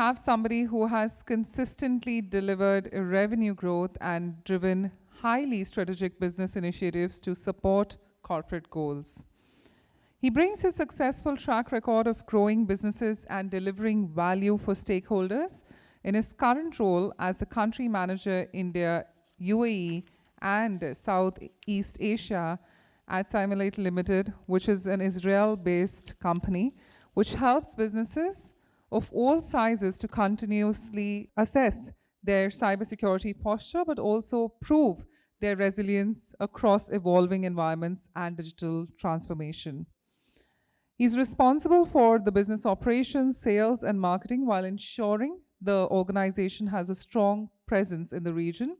have somebody who has consistently delivered revenue growth and driven highly strategic business initiatives to support corporate goals. He brings his successful track record of growing businesses and delivering value for stakeholders in his current role as the country manager India, UAE, and Southeast Asia at Cymulate Limited, which is an Israel-based company which helps businesses of all sizes to continuously assess their cybersecurity posture, but also prove their resilience across evolving environments and digital transformation. He's responsible for the business operations, sales, and marketing while ensuring the organization has a strong presence in the region.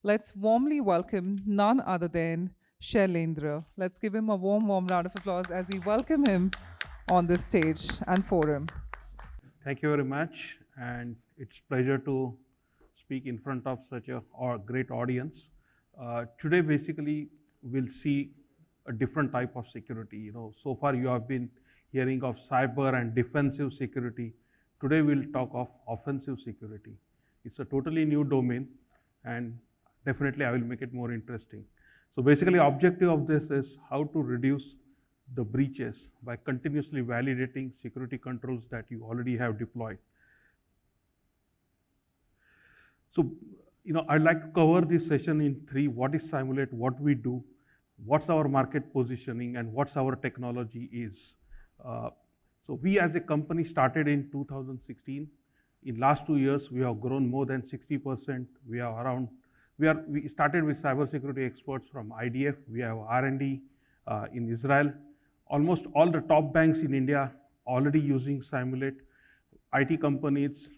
Let's warmly welcome none other than Shailendra. Let's give him a warm round of applause as we welcome him on this stage and forum. Thank you very much, and it's a pleasure to speak in front of such a great audience. Today, basically, we'll see a different type of security. So far you have been hearing of cyber and defensive security. Today we'll talk of offensive security. It's a totally new domain, and definitely I will make it more interesting. So basically, objective of this is how to reduce the breaches by continuously validating security controls that you already have deployed. So, I'd like to cover this session in three: what is Cymulate, what we do, what's our market positioning, and what's our technology is. So we as a company started in 2016. In last 2 years, we have grown more than 60%. We started with cybersecurity experts from IDF. We have R&D in Israel. Almost all the top banks in India already using Cymulate. IT companies,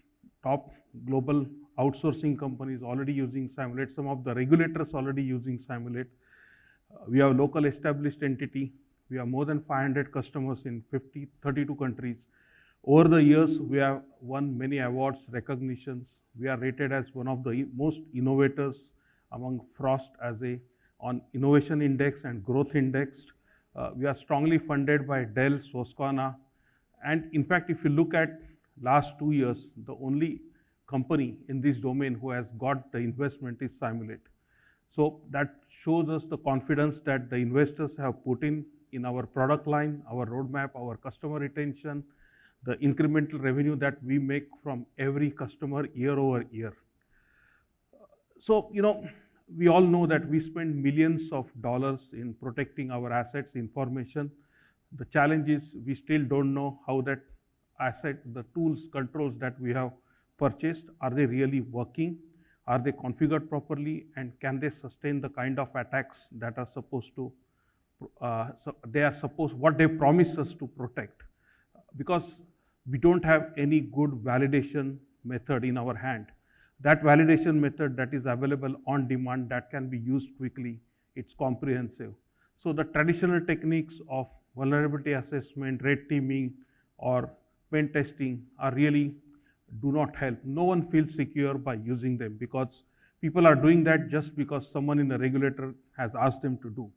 top global outsourcing companies already using Cymulate. Some of the regulators already using Cymulate. We have local established entity. We have more than 500 customers in 32 countries. Over the years, we have won many awards, recognitions. We are rated as one of the most innovators among Frost on Innovation Index and Growth Index. We are strongly funded by Dell, Susquehanna. And in fact, if you look at last 2 years, the only company in this domain who has got the investment is Cymulate. So that shows us the confidence that the investors have put in our product line, our roadmap, our customer retention, the incremental revenue that we make from every customer year over year. So, we all know that we spend millions of dollars in protecting our assets, information. The challenge is we still don't know how that asset, the tools, controls that we have purchased, are they really working? Are they configured properly, and can they sustain the kind of attacks that are supposed to, what they promise us to protect? Because we don't have any good validation method in our hand. That validation method that is available on demand, that can be used quickly, it's comprehensive. So the traditional techniques of vulnerability assessment, red teaming, or pen testing are really do not help. No one feels secure by using them because people are doing that just because someone in the regulator has asked them to do.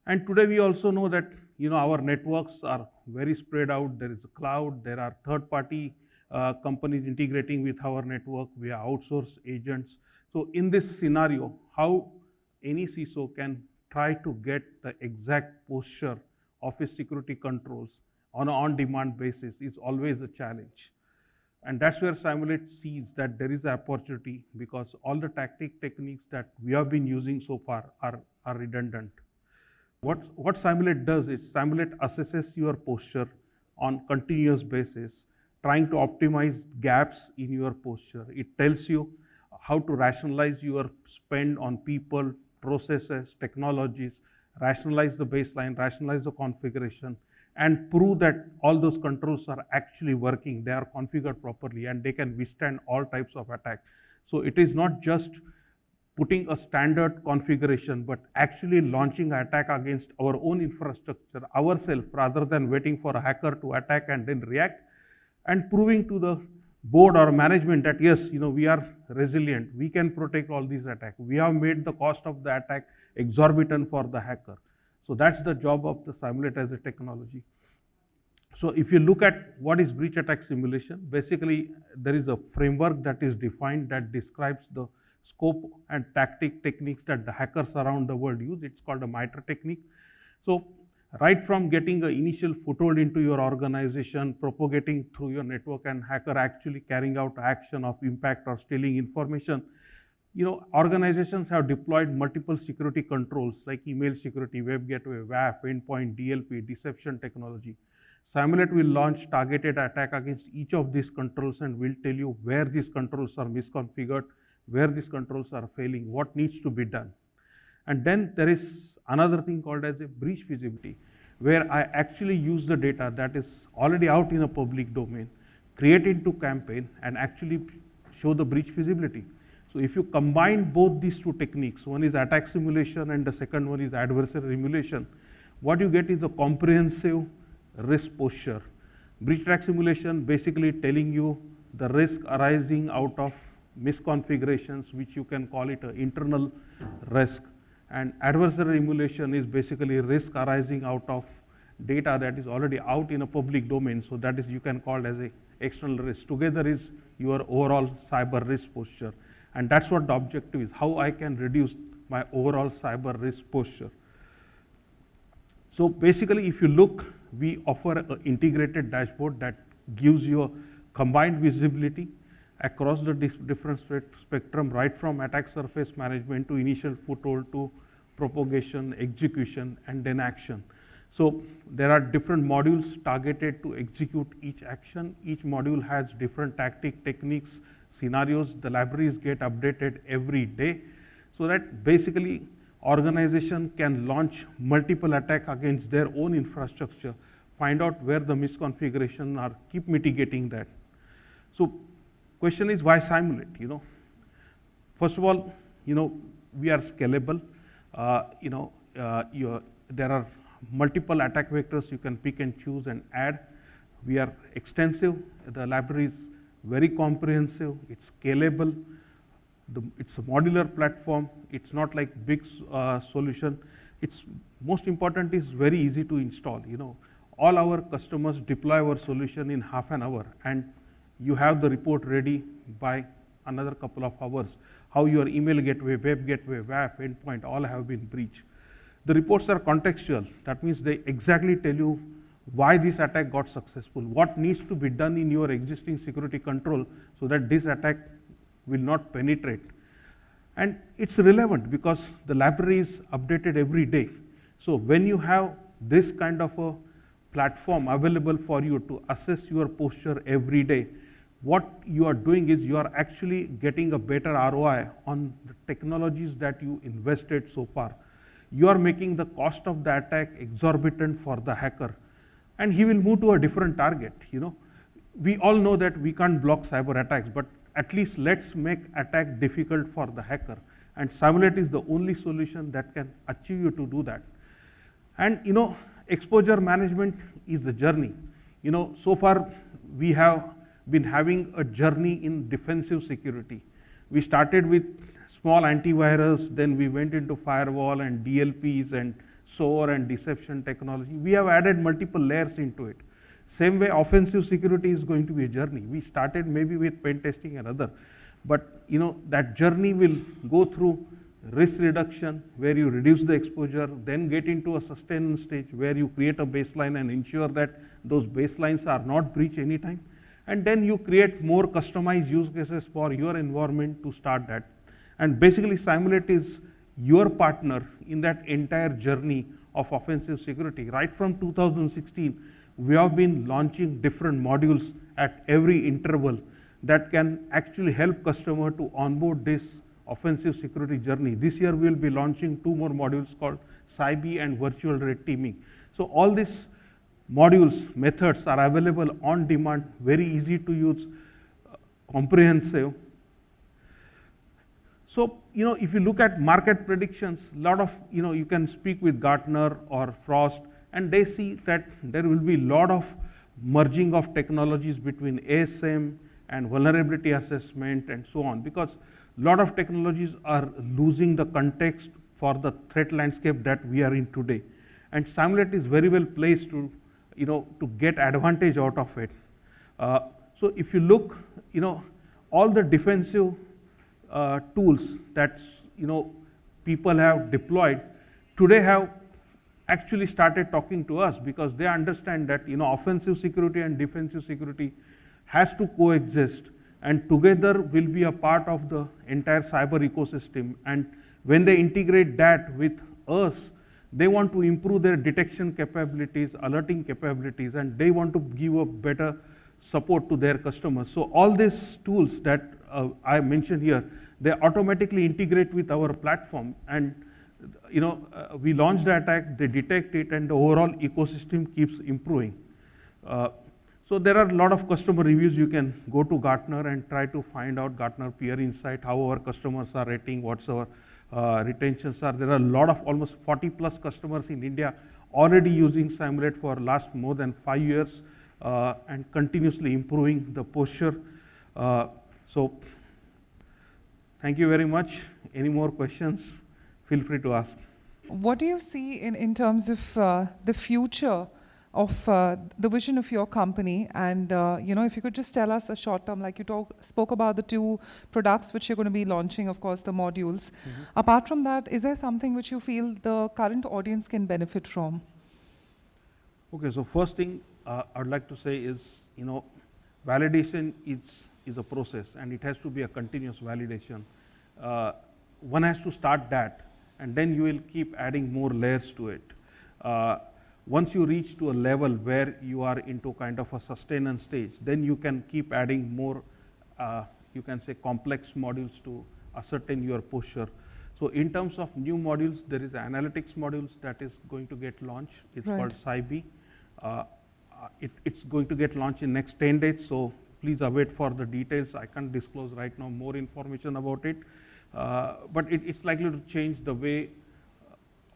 And today we also know that our networks are very spread out. There is a cloud, there are third-party companies integrating with our network. We have outsourced agents. So in this scenario, how any CISO can try to get the exact posture of his security controls on an on-demand basis is always a challenge. And that's where Cymulate sees that there is an opportunity, because all the techniques that we have been using so far are redundant. What Cymulate does is Cymulate assesses your posture on continuous basis, trying to optimize gaps in your posture. It tells you how to rationalize your spend on people, processes, technologies, rationalize the baseline, rationalize the configuration, and prove that all those controls are actually working, they are configured properly, and they can withstand all types of attack. So it is not just putting a standard configuration, but actually launching an attack against our own infrastructure ourselves, rather than waiting for a hacker to attack and then react, and proving to the board or management that yes, we are resilient, we can protect all these attacks. We have made the cost of the attack exorbitant for the hacker. So that's the job of the Cymulate as a technology. So if you look at what is breach attack simulation, basically there is a framework that is defined that describes the scope and tactic techniques that the hackers around the world use. It's called a MITRE technique. So right from getting an initial foothold into your organization, propagating through your network, and hacker actually carrying out action of impact or stealing information, organizations have deployed multiple security controls like email security, web gateway, WAF, endpoint, DLP, deception technology. Cymulate will launch targeted attack against each of these controls and will tell you where these controls are misconfigured, where these controls are failing, what needs to be done. And then there is another thing called as a breach feasibility, where I actually use the data that is already out in a public domain, create into campaign, and actually show the breach feasibility. So if you combine both these two techniques, one is attack simulation and the second one is adversary emulation, what you get is a comprehensive risk posture. Breach attack simulation basically telling you the risk arising out of misconfigurations, which you can call it an internal risk. And adversary emulation is basically risk arising out of data that is already out in a public domain. So that is, you can call it as a external risk. Together is your overall cyber risk posture. And that's what the objective is, how I can reduce my overall cyber risk posture. So basically, if you look, we offer an integrated dashboard that gives you a combined visibility across the different spectrum, right from attack surface management to initial foothold to propagation, execution, and then action. So there are different modules targeted to execute each action. Each module has different tactic, techniques, scenarios. The libraries get updated every day, so that basically organization can launch multiple attack against their own infrastructure, find out where the misconfiguration are, keep mitigating that. So question is, why Cymulate? First of all, we are scalable. There are multiple attack vectors you can pick and choose and add. We are extensive. The library is very comprehensive. It's scalable. It's a modular platform. It's not like big solution. It's most important is very easy to install. All our customers deploy our solution in half an hour, and you have the report ready by another couple of hours. How your email gateway, web gateway, WAF, endpoint, all have been breached. The reports are contextual. That means they exactly tell you why this attack got successful, what needs to be done in your existing security control so that this attack will not penetrate. And it's relevant because the library is updated every day. So when you have this kind of a platform available for you to assess your posture every day, what you are doing is you are actually getting a better ROI on the technologies that you invested so far. You are making the cost of the attack exorbitant for the hacker, and he will move to a different target. We all know that we can't block cyber attacks, but at least let's make attack difficult for the hacker. And Cymulate is the only solution that can achieve you to do that. And exposure management is the journey. So far we have been having a journey in defensive security. We started with small antivirus, then we went into firewall and DLPs and SOAR and deception technology. We have added multiple layers into it. Same way, offensive security is going to be a journey. We started maybe with pen testing and other, but that journey will go through risk reduction, where you reduce the exposure, then get into a sustained stage where you create a baseline and ensure that those baselines are not breached anytime. And then you create more customized use cases for your environment to start that. And basically, Cymulate is your partner in that entire journey of offensive security. Right from 2016, we have been launching different modules at every interval that can actually help customer to onboard this offensive security journey. This year, we will be launching 2 more modules called CyB and virtual red teaming. So all these modules, methods are available on demand, very easy to use, comprehensive. So, if you look at market predictions, a lot of, you can speak with Gartner or Frost, and they see that there will be a lot of merging of technologies between ASM and vulnerability assessment and so on, because a lot of technologies are losing the context for the threat landscape that we are in today. And Cymulate is very well placed to to get advantage out of it. So if you look, all the defensive tools that people have deployed today have actually started talking to us, because they understand that offensive security and defensive security has to coexist, and together will be a part of the entire cyber ecosystem. And when they integrate that with us, they want to improve their detection capabilities, alerting capabilities, and they want to give a better support to their customers. So all these tools that I mentioned here, they automatically integrate with our platform, and we launch the attack, they detect it, and the overall ecosystem keeps improving. So there are a lot of customer reviews. You can go to Gartner and try to find out Gartner peer insight, how our customers are rating, what's our retentions are. There are a lot of almost 40 plus customers in India already using Cymulate for last more than 5 years and continuously improving the posture. So thank you very much. Any more questions? Feel free to ask. What do you see in terms of the future of the vision of your company? And if you could just tell us a short term, like you spoke about the 2 products which you're going to be launching, of course, the modules. Apart from that, is there something which you feel the current audience can benefit from? Okay, so first thing I'd like to say is, validation is a process, and it has to be a continuous validation. One has to start that, and then you will keep adding more layers to it. Once you reach to a level where you are into kind of a sustenance stage, then you can keep adding more, you can say, complex modules to ascertain your posture. So in terms of new modules, there is an analytics modules that is going to get launched. It's called CyB. It's going to get launched in next 10 days, so please await for the details. I can't disclose right now more information about it, but it's likely to change the way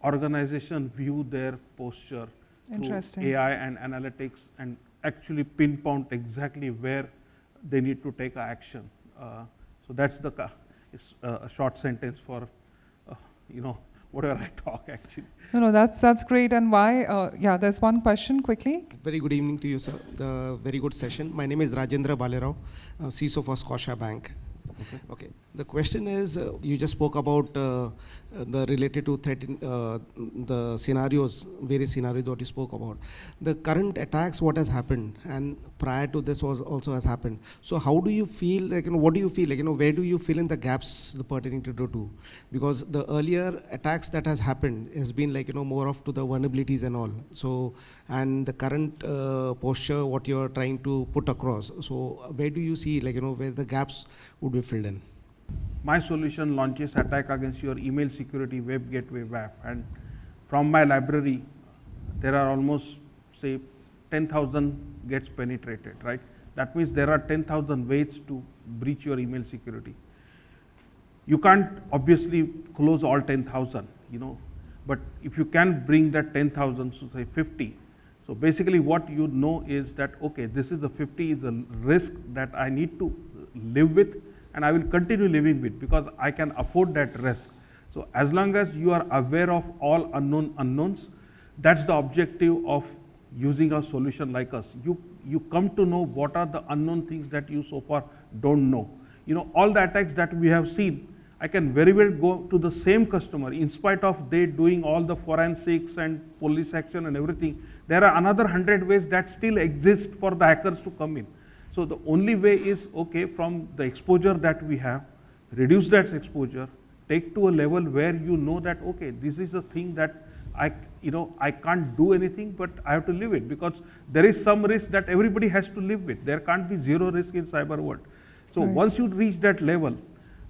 organizations view their posture through AI and analytics, and actually pinpoint exactly where they need to take action. So that's it's a short sentence for whatever I talk actually. No, that's great. And why? Yeah, there's one question quickly. Very good evening to you, sir. Very good session. My name is Rajendra Balerao, CISO for Scotia Bank. Okay. The question is, you just spoke about the related to threat, the scenarios, various scenarios that you spoke about. The current attacks, what has happened, and prior to this was also has happened. So how do you feel, what do you feel, where do you fill in the gaps pertaining to do? Because the earlier attacks that has happened has been more of to the vulnerabilities and all. So, and the current posture, what you're trying to put across. So where do you see, where the gaps would be filled in? My solution launches attack against your email security, web gateway, WAF, and from my library, there are almost, say, 10,000 gets penetrated, right? That means there are 10,000 ways to breach your email security. You can't obviously close all 10,000, but if you can bring that 10,000 to say 50, so basically what you know is that, okay, this is the 50 is a risk that I need to live with, and I will continue living with, because I can afford that risk. So as long as you are aware of all unknowns, that's the objective of using a solution like us. You come to know what are the unknown things that you so far don't know. All the attacks that we have seen, I can very well go to the same customer, in spite of they doing all the forensics and police action and everything, there are another 100 ways that still exist for the hackers to come in. So the only way is, okay, from the exposure that we have, reduce that exposure, take to a level where you know that, okay, this is a thing that I can't do anything, but I have to live it, because there is some risk that everybody has to live with. There can't be zero risk in cyber world. So once you reach that level,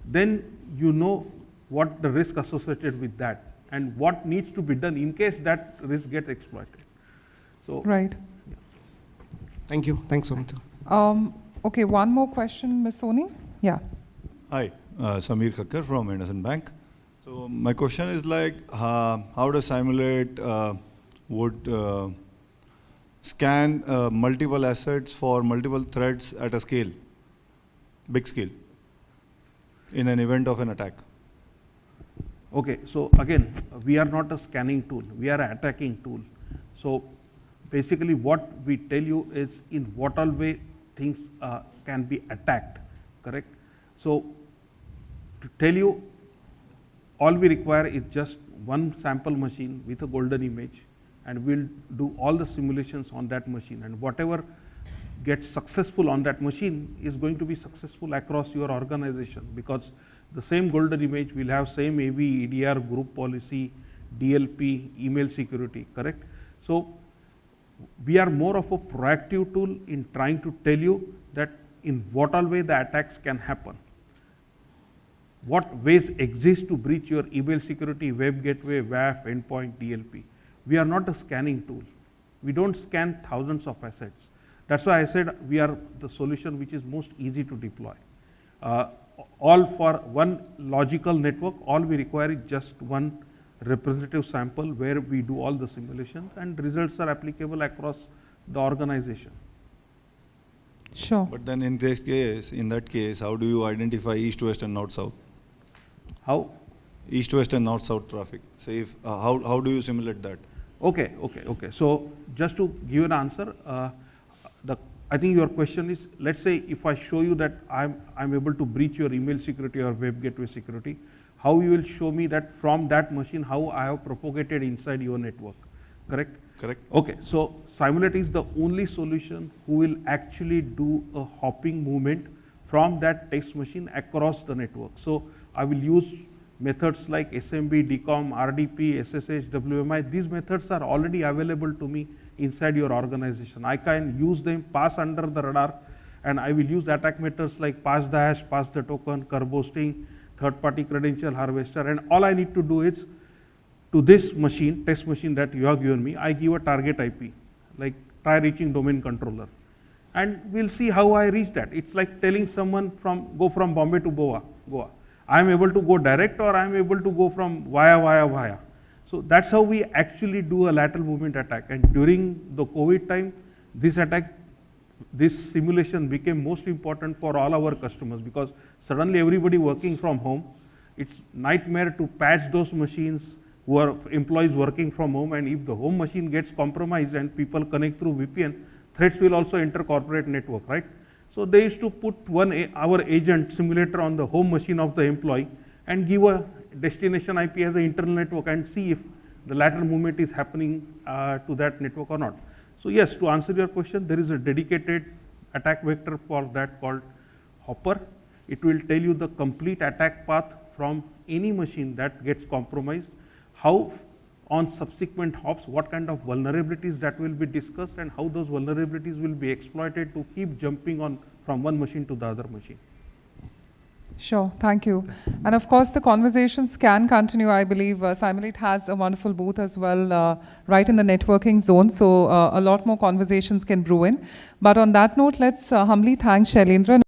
then you know what the risk associated with that and what needs to be done in case that risk gets exploited. So right. Yeah. Thank you. Thanks so much. Okay, one more question, Ms. Soni. Yeah. Hi, Samir Kakkar from Anderson Bank. So my question is how does Cymulate would scan multiple assets for multiple threads at a scale, big scale, in an event of an attack? Okay, so again, we are not a scanning tool, we are an attacking tool. So basically what we tell you is in what all way things can be attacked, correct? So to tell you, all we require is just one sample machine with a golden image, and we'll do all the simulations on that machine, and whatever gets successful on that machine is going to be successful across your organization, because the same golden image will have same AV, EDR, group policy, DLP, email security, correct? So we are more of a proactive tool in trying to tell you that in what all way the attacks can happen. What ways exist to breach your email security, web gateway, WAF, endpoint, DLP. We are not a scanning tool. We don't scan thousands of assets. That's why I said we are the solution which is most easy to deploy. All for one logical network, all we require is just one representative sample where we do all the simulations, and results are applicable across the organization. Sure. But then in that case, how do you identify east, west and north, south? How? East, west and north, south traffic. So if, how do you simulate that? Okay. So just to give an answer, I think your question is, let's say if I show you that I'm able to breach your email security or web gateway security, how you will show me that from that machine, how I have propagated inside your network, correct? Correct. Okay, so Cymulate is the only solution who will actually do a hopping movement from that test machine across the network. So I will use methods like SMB, DCOM, RDP, SSH, WMI. These methods are already available to me inside your organization. I can use them, pass under the radar, and I will use attack methods like pass the hash, pass the token, curve boosting, third-party credential harvester, and all I need to do is to this machine, test machine that you have given me, I give a target IP, like try reaching domain controller, and we'll see how I reach that. It's like telling someone go from Bombay to Goa. I am able to go direct, or I am able to go from via. So that's how we actually do a lateral movement attack. And during the COVID time, this simulation became most important for all our customers, because suddenly everybody working from home, it's nightmare to patch those machines who are employees working from home, and if the home machine gets compromised and people connect through VPN, threats will also enter corporate network, right? So they used to put our agent simulator on the home machine of the employee and give a destination IP as an internal network and see if the lateral movement is happening to that network or not. So yes, to answer your question, there is a dedicated attack vector for that called Hopper. It will tell you the complete attack path from any machine that gets compromised, how on subsequent hops, what kind of vulnerabilities that will be discussed, and how those vulnerabilities will be exploited to keep jumping on from one machine to the other machine. Sure, thank you. And of course, the conversations can continue. I believe Cymulate has a wonderful booth as well, right in the networking zone. So a lot more conversations can brew in. But on that note, let's humbly thank Shailendra.